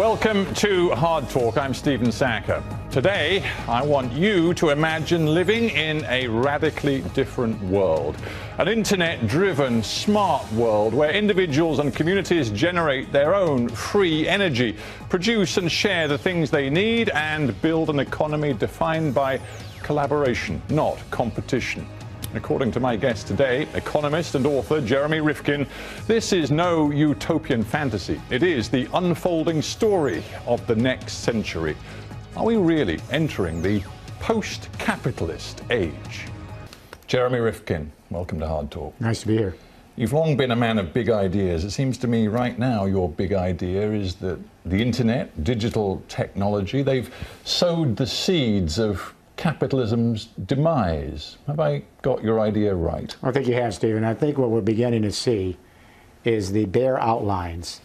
Welcome to Hard Talk. I'm Stephen Sacker. Today, I want you to imagine living in a radically different world. An internet-driven, smart world where individuals and communities generate their own free energy, produce and share the things they need, and build an economy defined by collaboration, not competition. According to my guest today, economist and author Jeremy Rifkin, this is no utopian fantasy. It is the unfolding story of the next century. Are we really entering the post-capitalist age? Jeremy Rifkin, welcome to Hard Talk. Nice to be here. You've long been a man of big ideas. It seems to me right now your big idea is that the internet, digital technology, they've sowed the seeds of capitalism's demise. Have I got your idea right? I think you have, Stephen. I think what we're beginning to see is the bare outlines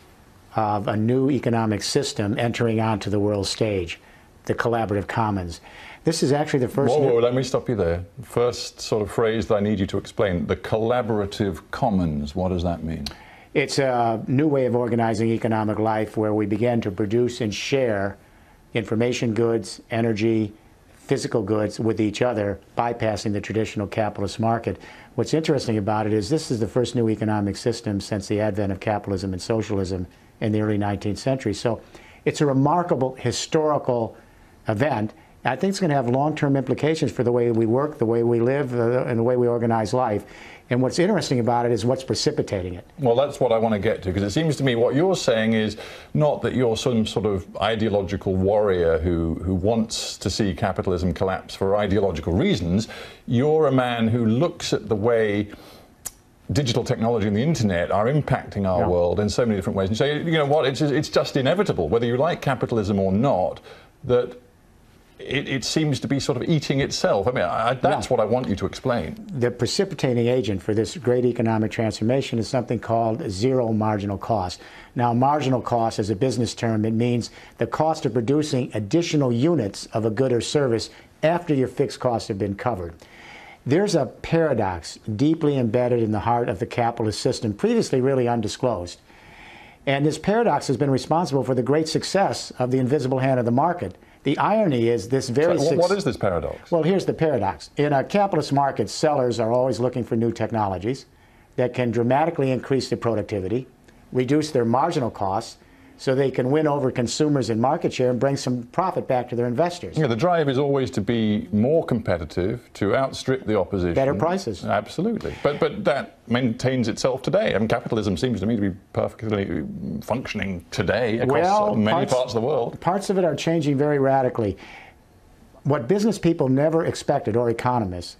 of a new economic system entering onto the world stage, the collaborative commons. This is actually the first... Whoa, let me stop you there. First sort of phrase that I need you to explain, the collaborative commons. What does that mean? It's a new way of organizing economic life where we begin to produce and share information goods, energy, physical goods with each other, bypassing the traditional capitalist market. What's interesting about it is this is the first new economic system since the advent of capitalism and socialism in the early 19th century. So it's a remarkable historical event. I think it's going to have long-term implications for the way we work, the way we live, and the way we organize life. And what's interesting about it is what's precipitating it. Well, that's what I want to get to, because it seems to me what you're saying is not that you're some sort of ideological warrior who wants to see capitalism collapse for ideological reasons. You're a man who looks at the way digital technology and the internet are impacting our world in so many different ways. And say, you know what, it's just inevitable, whether you like capitalism or not, that it seems to be sort of eating itself. I mean, that's what I want you to explain. The precipitating agent for this great economic transformation is something called zero marginal cost. Now, marginal cost is a business term. It means the cost of producing additional units of a good or service after your fixed costs have been covered. There's a paradox deeply embedded in the heart of the capitalist system, previously really undisclosed. And this paradox has been responsible for the great success of the invisible hand of the market. The irony is this very... So what is this paradox? Well, here's the paradox. In a capitalist market, sellers are always looking for new technologies that can dramatically increase their productivity, reduce their marginal costs, so they can win over consumers in market share and bring some profit back to their investors. Yeah, the drive is always to be more competitive, to outstrip the opposition. Better prices. Absolutely. But that maintains itself today. I mean, capitalism seems to me to be perfectly functioning today across many parts of the world. Parts of it are changing very radically. What business people never expected, or economists,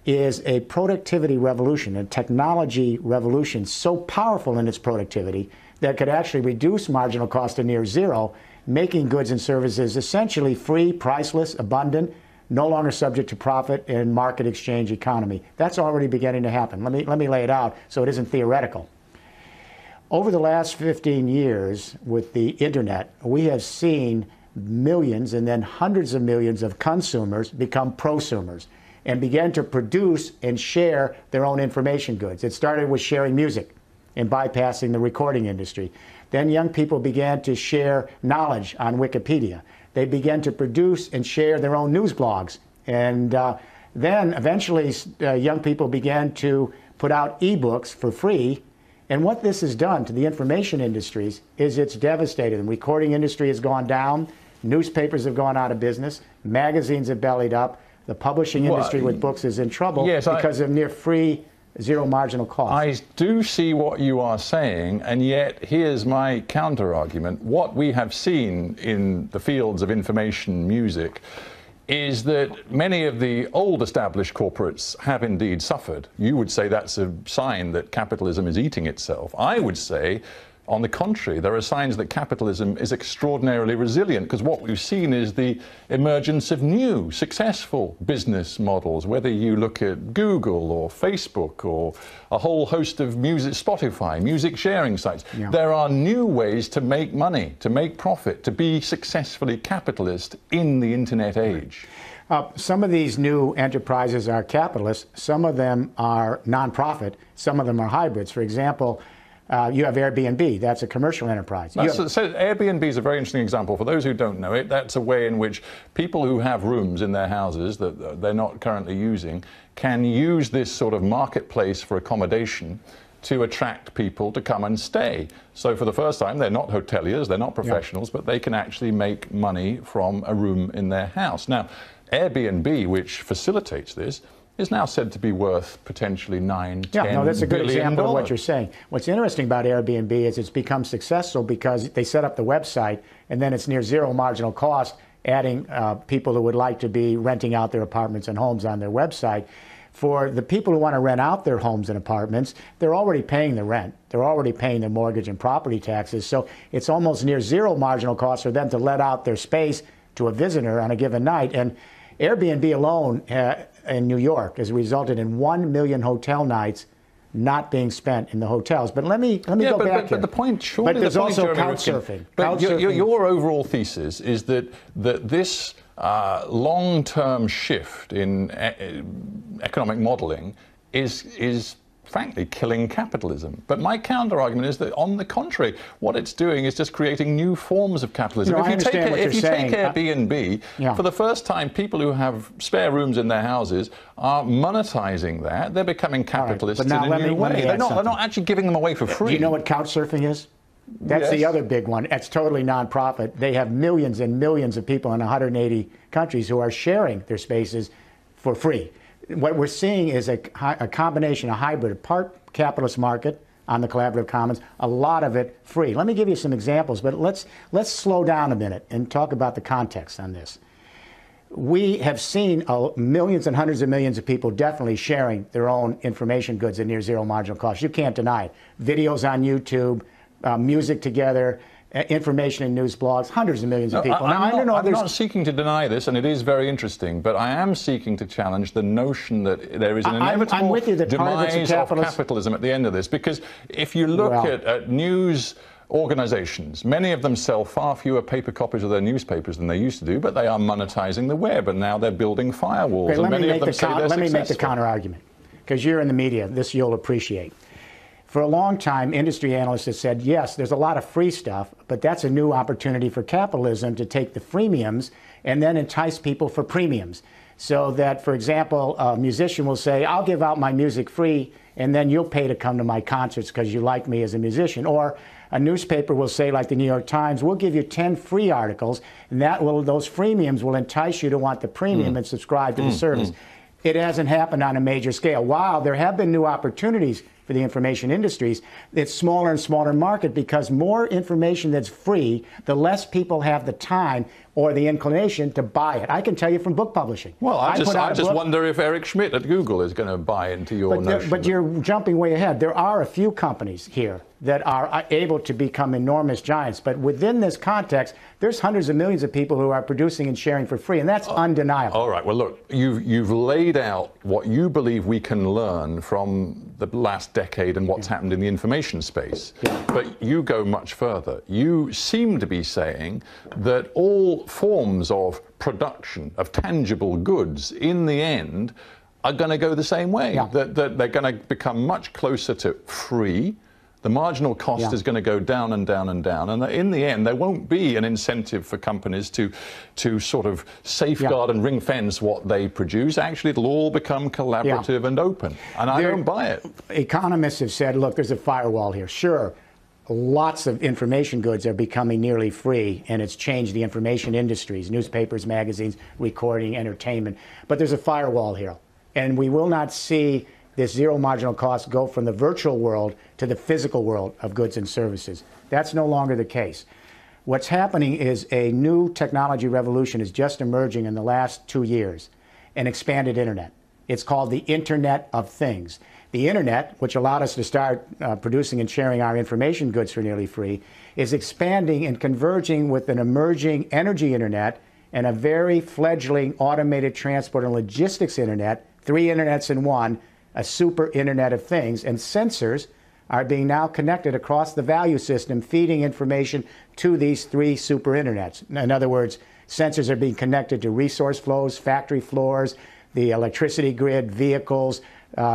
is a productivity revolution, a technology revolution so powerful in its productivity that could actually reduce marginal cost to near zero, making goods and services essentially free, priceless, abundant, no longer subject to profit in market exchange economy. That's already beginning to happen. Let me lay it out so it isn't theoretical. Over the last 15 years with the internet, we have seen millions and then hundreds of millions of consumers become prosumers and began to produce and share their own information goods. It started with sharing music and bypassing the recording industry. Then young people began to share knowledge on Wikipedia. They began to produce and share their own news blogs. And then eventually young people began to put out ebooks for free. And what this has done to the information industries is it's devastated. The recording industry has gone down, newspapers have gone out of business, magazines have bellied up, the publishing industry with books is in trouble because of near free, zero marginal cost. I do see what you are saying, and yet here's my counter-argument. What we have seen in the fields of information music is that many of the old established corporates have indeed suffered. You would say that's a sign that capitalism is eating itself. I would say, on the contrary, there are signs that capitalism is extraordinarily resilient, because what we've seen is the emergence of new, successful business models, whether you look at Google or Facebook or a whole host of music, Spotify, music sharing sites. Yeah. There are new ways to make money, to make profit, to be successfully capitalist in the internet age. Some of these new enterprises are capitalist, some of them are nonprofit, some of them are hybrids. For example, You have Airbnb. That's a commercial enterprise. So Airbnb is a very interesting example. For those who don't know it, that's a way in which people who have rooms in their houses that they're not currently using can use this sort of marketplace for accommodation to attract people to come and stay. So for the first time, they're not hoteliers, they're not professionals, but they can actually make money from a room in their house. Now, Airbnb, which facilitates this, is now said to be worth potentially $9, $10 no, that's a good billion. example of what you're saying. What's interesting about Airbnb is it's become successful because they set up the website and then it's near zero marginal cost, adding people who would like to be renting out their apartments and homes on their website. For the people who want to rent out their homes and apartments, they're already paying the rent. They're already paying their mortgage and property taxes. So it's almost near zero marginal cost for them to let out their space to a visitor on a given night. And Airbnb alone in New York has resulted in 1 million hotel nights not being spent in the hotels. But let me go back here. But the point, surely but there's the point, also Jeremy couchsurfing. But your overall thesis is that this long-term shift in economic modeling is frankly killing capitalism. But my counter-argument is that, on the contrary, what it's doing is just creating new forms of capitalism. No, if you take Airbnb, for the first time, people who have spare rooms in their houses are monetizing that. They're becoming capitalists in a new way. They're not actually giving them away for free. Do you know what couchsurfing is? That's the other big one. It's totally nonprofit. They have millions and millions of people in 180 countries who are sharing their spaces for free. What we're seeing is a combination, a hybrid, a part capitalist market on the collaborative commons, a lot of it free. Let me give you some examples, but let's slow down a minute and talk about the context on this. We have seen millions and hundreds of millions of people definitely sharing their own information goods at near zero marginal cost. You can't deny it. Videos on YouTube, music together, information in news blogs, hundreds of millions of people. I'm not seeking to deny this, and it is very interesting, but I am seeking to challenge the notion that there is an inevitable demise of capitalism at the end of this. Because if you look at news organizations, many of them sell far fewer paper copies of their newspapers than they used to do, but they are monetizing the web, and now they're building firewalls. Okay, and many of them say they're let me make the counter-argument, because you're in the media. This you'll appreciate. For a long time, industry analysts have said, yes, there's a lot of free stuff, but that's a new opportunity for capitalism to take the freemiums and then entice people for premiums. So that, for example, a musician will say, I'll give out my music free, and then you'll pay to come to my concerts because you like me as a musician. Or a newspaper will say, like the New York Times, we'll give you 10 free articles, and those freemiums will entice you to want the premium and subscribe to the service. It hasn't happened on a major scale. While there have been new opportunities for the information industries, it's smaller and smaller market because more information that's free, the less people have the time or the inclination to buy it. I can tell you from book publishing. Well, I just wonder if Eric Schmidt at Google is going to buy into your notion. But you're jumping way ahead. There are a few companies here that are able to become enormous giants. But within this context, there's hundreds of millions of people who are producing and sharing for free, and that's undeniable. All right. Well, look, you've laid out what you believe we can learn from the last decade and what's happened in the information space. But you go much further. You seem to be saying that all forms of production of tangible goods in the end are going to go the same way, that they're going to become much closer to free. The marginal cost is going to go down and down and down, and in the end there won't be an incentive for companies to sort of safeguard and ring fence what they produce. Actually, it'll all become collaborative and open, and I don't buy it. Economists have said, look, there's a firewall here. Sure, lots of information goods are becoming nearly free, and it's changed the information industries, newspapers, magazines, recording, entertainment, but there's a firewall here, and we will not see this zero marginal cost go from the virtual world to the physical world of goods and services. That's no longer the case. What's happening is a new technology revolution is just emerging in the last 2 years, an expanded internet. It's called the Internet of Things. The internet, which allowed us to start producing and sharing our information goods for nearly free, is expanding and converging with an emerging energy internet and a very fledgling automated transport and logistics internet, 3 internets in one, a super Internet of Things, and sensors are being now connected across the value system, feeding information to these 3 super internets. In other words, sensors are being connected to resource flows, factory floors, the electricity grid, vehicles,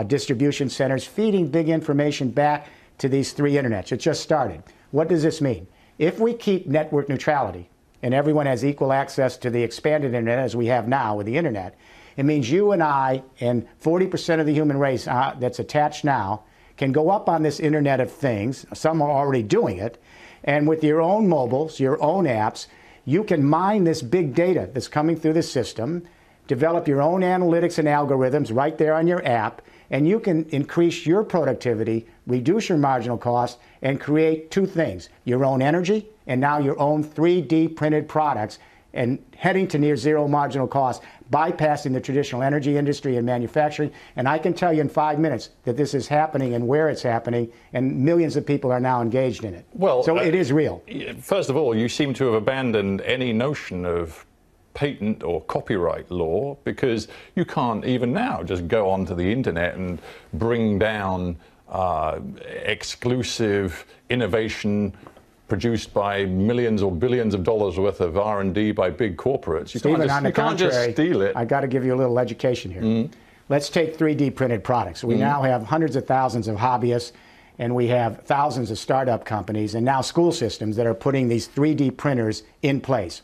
distribution centers, feeding big information back to these 3 internets. It just started. What does this mean? If we keep network neutrality and everyone has equal access to the expanded internet as we have now with the internet, it means you and I and 40% of the human race that's attached now can go up on this Internet of Things. Some are already doing it. And with your own mobiles, your own apps, you can mine this big data that's coming through the system, develop your own analytics and algorithms right there on your app, and you can increase your productivity, reduce your marginal cost, and create 2 things: your own energy and now your own 3D printed products, and heading to near zero marginal cost, bypassing the traditional energy industry and manufacturing. And I can tell you in 5 minutes that this is happening and where it's happening, and millions of people are now engaged in it. Well, so it is real. First of all, you seem to have abandoned any notion of patent or copyright law, because you can't even now just go onto the internet and bring down exclusive innovation produced by millions or billions of dollars worth of R&D by big corporates. You can't just steal it. I got to give you a little education here. Let's take 3D printed products. We now have hundreds of thousands of hobbyists, and we have thousands of startup companies, and now school systems that are putting these 3D printers in place.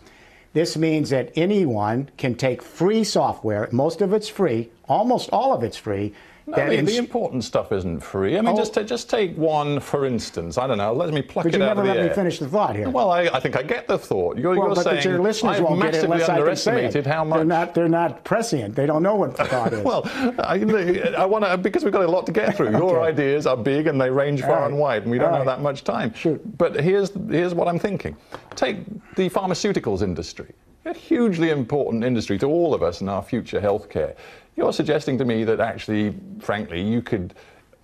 This means that anyone can take free software, most of it's free, almost all of it's free. No, the important stuff isn't free. I mean, just take one, for instance. I don't know, let me pluck it out of the air. But you never let me finish the thought here. Well, I think I get the thought. You're saying your listeners won't get it unless I can say it. How much... They're not prescient. They don't know what the thought is. Well, I want to, because we've got a lot to get through. Your ideas are big and they range far and wide, and we don't have that much time. Shoot. But here's what I'm thinking. Take the pharmaceuticals industry. A hugely important industry to all of us in our future healthcare. You're suggesting to me that actually, frankly, you could,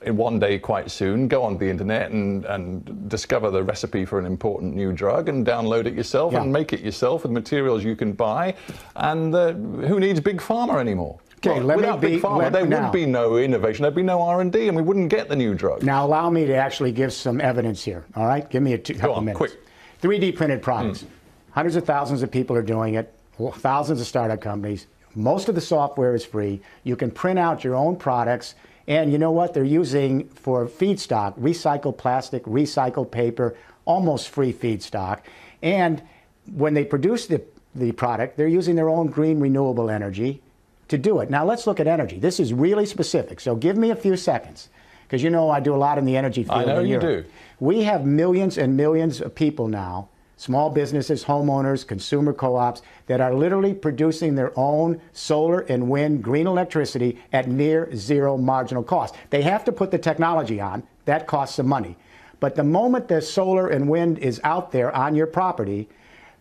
in one day quite soon, go on the internet and discover the recipe for an important new drug and download it yourself and make it yourself with materials you can buy. And who needs big pharma anymore? Okay, well, without big pharma, there would be no innovation, there'd be no R&D, and we wouldn't get the new drug. Now, allow me to actually give some evidence here, all right? Give me a couple minutes. Quick. 3D printed products. Hundreds of thousands of people are doing it, thousands of startup companies. Most of the software is free. You can print out your own products, and you know what? They're using for feedstock, recycled plastic, recycled paper, almost free feedstock. And when they produce the product, they're using their own green renewable energy to do it. Now let's look at energy. This is really specific, so give me a few seconds, because you know I do a lot in the energy field. I know you do. We have millions and millions of people now, small businesses, homeowners, consumer co-ops, that are literally producing their own solar and wind green electricity at near zero marginal cost. They have to put the technology on. That costs some money. But the moment the solar and wind is out there on your property,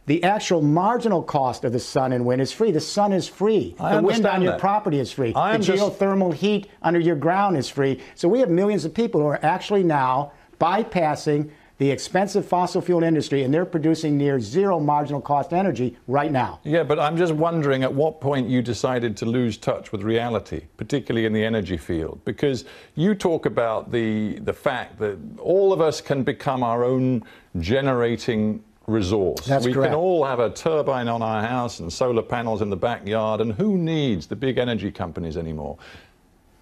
the actual marginal cost of the sun and wind is free. The sun is free. The wind on your property is free. The geothermal heat under your ground is free. So we have millions of people who are actually now bypassing the expensive fossil fuel industry, and they're producing near zero marginal cost energy right now. Yeah, but I'm just wondering at what point you decided to lose touch with reality, particularly in the energy field, because you talk about the fact that all of us can become our own generating resource. That's correct. We can all have a turbine on our house and solar panels in the backyard, and who needs the big energy companies anymore?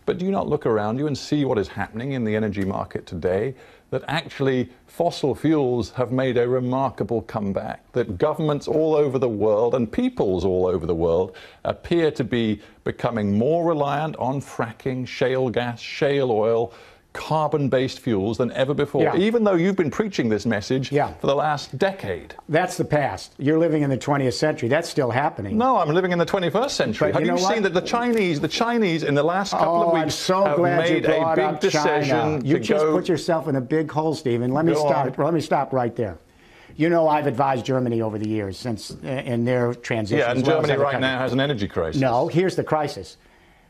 But do you not look around you and see what is happening in the energy market today? That actually fossil fuels have made a remarkable comeback, that governments all over the world and peoples all over the world appear to be becoming more reliant on fracking, shale gas, shale oil, carbon-based fuels than ever before, even though you've been preaching this message for the last decade. That's the past. You're living in the 20th century. That's still happening. No, I'm living in the 21st century. Have you seen that the Chinese in the last couple of weeks have made a big decision You just put yourself in a big hole, Stephen. Let me stop right there. You know, I've advised Germany over the years since in their transition. Yeah, and Germany right now has an energy crisis. No, here's the crisis.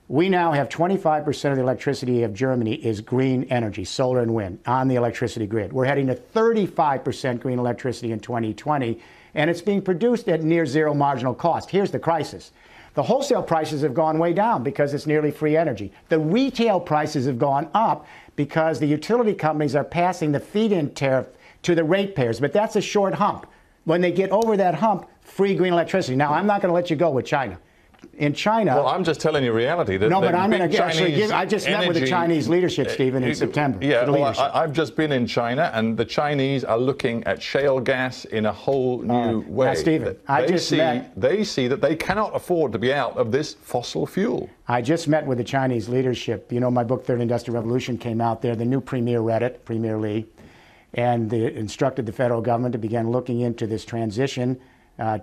We now have 25% of the electricity of Germany is green energy, solar and wind, on the electricity grid. We're heading to 35% green electricity in 2020, and it's being produced at near zero marginal cost. Here's the crisis. The wholesale prices have gone way down because it's nearly free energy. The retail prices have gone up because the utility companies are passing the feed-in tariff to the ratepayers, but that's a short hump. When they get over that hump, free green electricity. Now, I'm not going to let you go with China. in China. Well, I'm just telling you reality. No, but I'm going to actually give. I just met with the Chinese leadership, Stephen, in September. Yeah, well, I've just been in China, and the Chinese are looking at shale gas in a whole new way. Now, Stephen, they see that they cannot afford to be out of this fossil fuel. I just met with the Chinese leadership. You know, my book, Third Industrial Revolution, came out there. The new premier read it, Premier Lee, and instructed the federal government to begin looking into this transition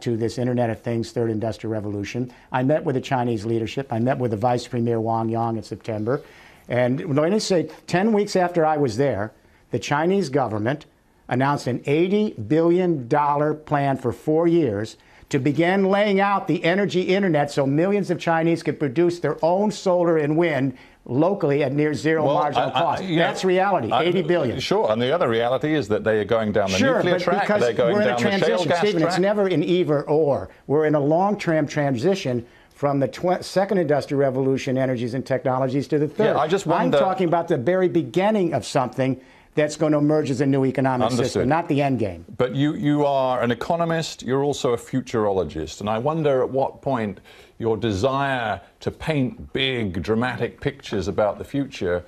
to this Internet of Things, Third Industrial Revolution. I met with the Chinese leadership. I met with the Vice Premier Wang Yang in September. And let me say, 10 weeks after I was there, the Chinese government announced an $80 billion plan for 4 years to begin laying out the energy internet so millions of Chinese could produce their own solar and wind locally at near zero marginal cost. That's reality, $80 billion. Sure, and the other reality is that they are going down the nuclear track, they're going down the shale gas Stephen, track. it's never an either or. We're in a long-term transition from the second industrial revolution energies and technologies to the third. Yeah, I just wonder, I'm talking about the very beginning of something that's going to emerge as a new economic system, not the end game. But you are an economist, you're also a futurologist, and I wonder at what point your desire to paint big, dramatic pictures about the future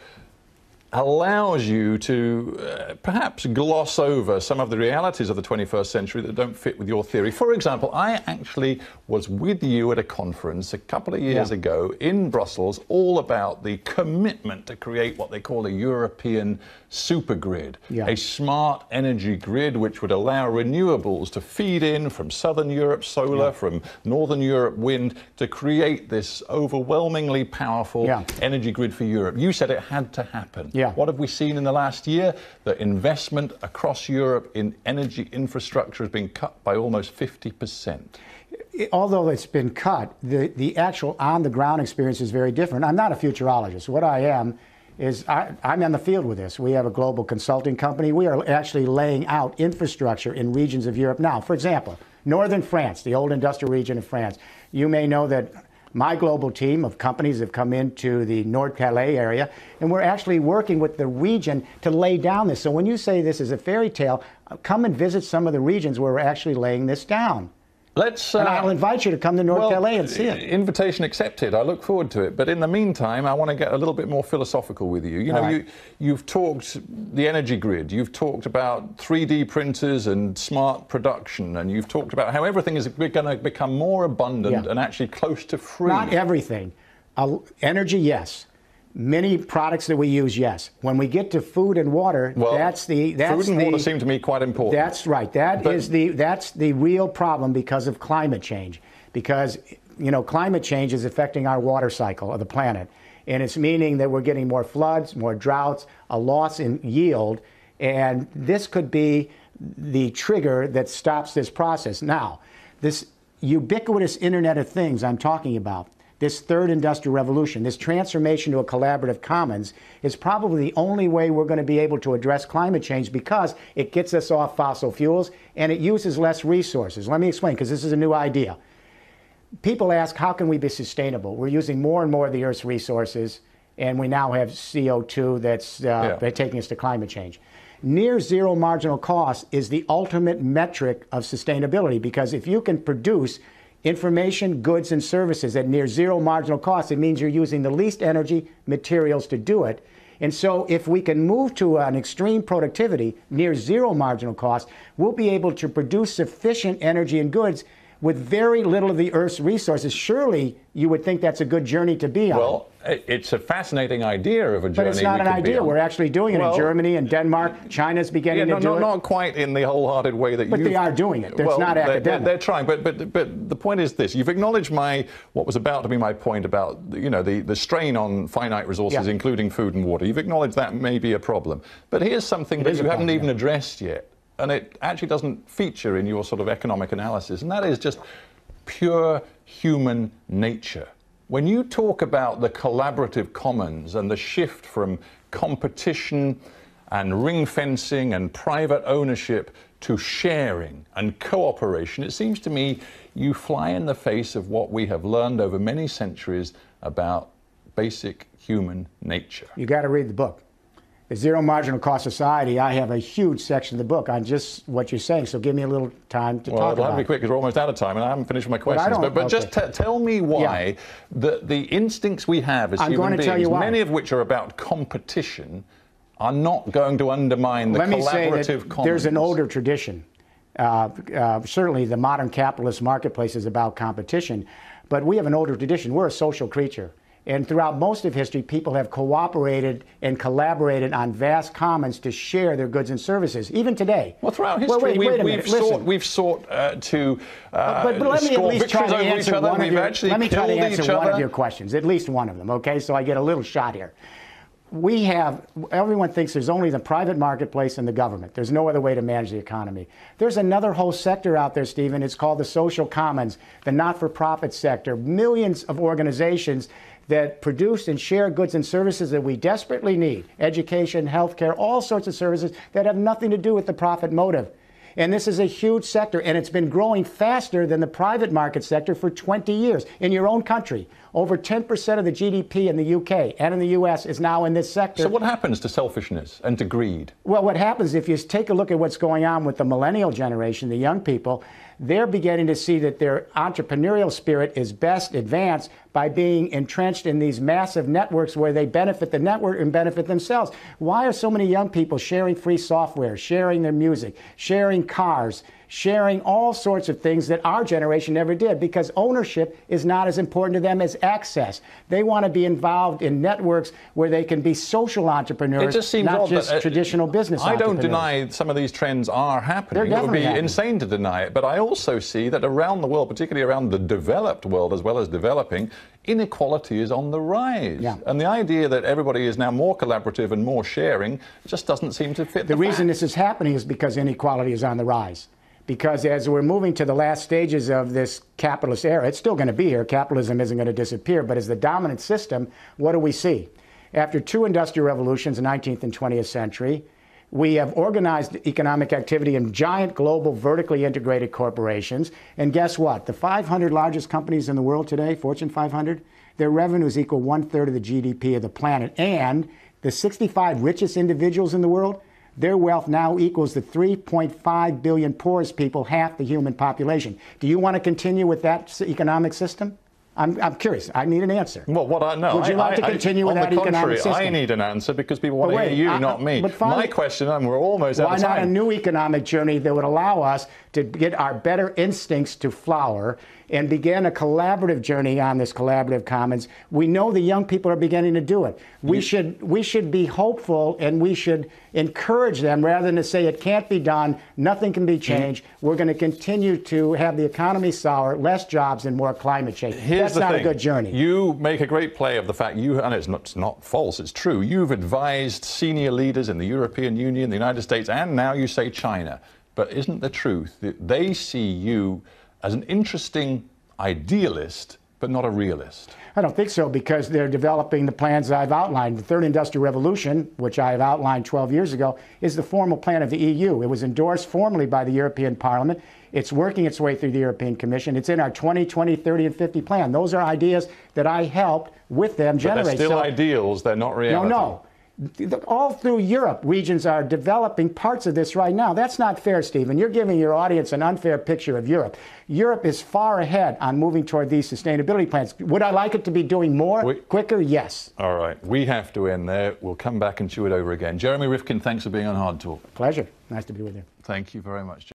allows you to perhaps gloss over some of the realities of the 21st century that don't fit with your theory. For example, I actually was with you at a conference a couple of years ago in Brussels, all about the commitment to create what they call a European supergrid, a smart energy grid which would allow renewables to feed in from Southern Europe solar, from Northern Europe wind, to create this overwhelmingly powerful energy grid for Europe. You said it had to happen. What have we seen in the last year? The investment across Europe in energy infrastructure has been cut by almost 50%. Although it's been cut, the actual on-the-ground experience is very different. I'm not a futurologist. What I am is I'm in the field with this. We have a global consulting company. We are actually laying out infrastructure in regions of Europe now. For example, northern France, the old industrial region of France. You may know that my global team of companies have come into the Nord-Calais area, and we're actually working with the region to lay down this. So when you say this is a fairy tale, come and visit some of the regions where we're actually laying this down. And I'll invite you to come to Nord-Calais and see it. Invitation accepted. I look forward to it. But in the meantime, I want to get a little bit more philosophical with you. You know, you've talked the energy grid. You've talked about 3D printers and smart production. And you've talked about how everything is going to become more abundant and actually close to free. Not everything. Energy, yes. Many products that we use, yes. When we get to food and water, food and water seem to me quite important. That's right. That's the real problem because of climate change. Because, you know, climate change is affecting our water cycle of the planet. And it's meaning that we're getting more floods, more droughts, a loss in yield. And this could be the trigger that stops this process. Now, this ubiquitous Internet of Things I'm talking about, this third industrial revolution, this transformation to a collaborative commons, is probably the only way we're going to be able to address climate change because it gets us off fossil fuels and it uses less resources. Let me explain, because this is a new idea. People ask, how can we be sustainable? We're using more and more of the Earth's resources, and we now have CO2 that's taking us to climate change. Near zero marginal cost is the ultimate metric of sustainability, because if you can produce information, goods, and services at near zero marginal cost, it means you're using the least energy, materials to do it. And so if we can move to an extreme productivity, near zero marginal cost, we'll be able to produce sufficient energy and goods with very little of the Earth's resources. Surely you would think that's a good journey to be on. Well, it's a fascinating idea of a journey. But it's not an idea. We're actually doing it in Germany and Denmark. China's beginning to do it. Not quite in the wholehearted way that you. But they are doing it. It's not academic. They're trying. But the point is this: you've acknowledged what was about to be my point about the strain on finite resources, including food and water. You've acknowledged that may be a problem. But here's something that you haven't even addressed yet, and it actually doesn't feature in your sort of economic analysis, and that is just pure human nature. When you talk about the collaborative commons and the shift from competition and ring fencing and private ownership to sharing and cooperation, it seems to me you fly in the face of what we have learned over many centuries about basic human nature. You got to read the book. The zero marginal cost society, I have a huge section of the book on just what you're saying, so give me a little time to talk about it. Well, I'll have to be quick because we're almost out of time and I haven't finished my questions. But just tell me why the instincts we have as human beings, many of which are about competition, are not going to undermine the collaborative commons. There's an older tradition. Certainly the modern capitalist marketplace is about competition, but we have an older tradition. We're a social creature. And throughout most of history, people have cooperated and collaborated on vast commons to share their goods and services, even today. Well, throughout history, we've sought to but let me at least try to answer one of your questions, at least one of them, okay? So I get a little shot here. Everyone thinks there's only the private marketplace and the government. There's no other way to manage the economy. There's another whole sector out there, Stephen. It's called the social commons, the not-for-profit sector. Millions of organizations that produce and share goods and services that we desperately need. Education, healthcare, all sorts of services that have nothing to do with the profit motive. And this is a huge sector, and it's been growing faster than the private market sector for 20 years. In your own country, over 10% of the GDP in the UK and in the US is now in this sector. So what happens to selfishness and to greed? Well, what happens, if you take a look at what's going on with the millennial generation, the young people, they're beginning to see that their entrepreneurial spirit is best advanced by being entrenched in these massive networks where they benefit the network and benefit themselves. Why are so many young people sharing free software, sharing their music, sharing cars, sharing all sorts of things that our generation never did? Because ownership is not as important to them as access. They want to be involved in networks where they can be social entrepreneurs, not just traditional business entrepreneurs. I don't deny some of these trends are happening. It would be insane to deny it. But I also see that around the world, particularly around the developed world as well as developing, inequality is on the rise. And the idea that everybody is now more collaborative and more sharing just doesn't seem to fit the reason this is happening is because inequality is on the rise. Because as we're moving to the last stages of this capitalist era, it's still going to be here. Capitalism isn't going to disappear. But as the dominant system, what do we see? After two industrial revolutions, the 19th and 20th century, we have organized economic activity in giant global vertically integrated corporations. And guess what? The 500 largest companies in the world today, Fortune 500, their revenues equal 1/3 of the GDP of the planet. And the 65 richest individuals in the world, their wealth now equals the 3.5 billion poorest people, half the human population. Do you want to continue with that economic system? I'm curious. I need an answer. Well, would you like to continue with that economic system? I need an answer because people want to hear you, not me. My question, and we're almost out of time. Why not a new economic journey that would allow us to get our better instincts to flower and begin a collaborative journey on this collaborative commons? We know the young people are beginning to do it. We should be hopeful, and we should encourage them rather than to say it can't be done, nothing can be changed. We're going to continue to have the economy sour, less jobs, and more climate change. That's not a good journey. You make a great play of the fact and it's not false, it's true. You've advised senior leaders in the European Union, the United States, and now you say China. But isn't the truth that they see you as an interesting idealist, but not a realist? I don't think so, because they're developing the plans I've outlined. The Third Industrial Revolution, which I have outlined 12 years ago, is the formal plan of the EU. It was endorsed formally by the European Parliament. It's working its way through the European Commission. It's in our 2020, 30, and 50 plan. Those are ideas that I helped with them generate. But they're still ideals, they're not reality. No. All through Europe, regions are developing parts of this right now. That's not fair, Stephen. You're giving your audience an unfair picture of Europe. Europe is far ahead on moving toward these sustainability plans. Would I like it to be doing more, quicker? Yes. All right. We have to end there. We'll come back and chew it over again. Jeremy Rifkin, thanks for being on Hard Talk. Pleasure. Nice to be with you. Thank you very much.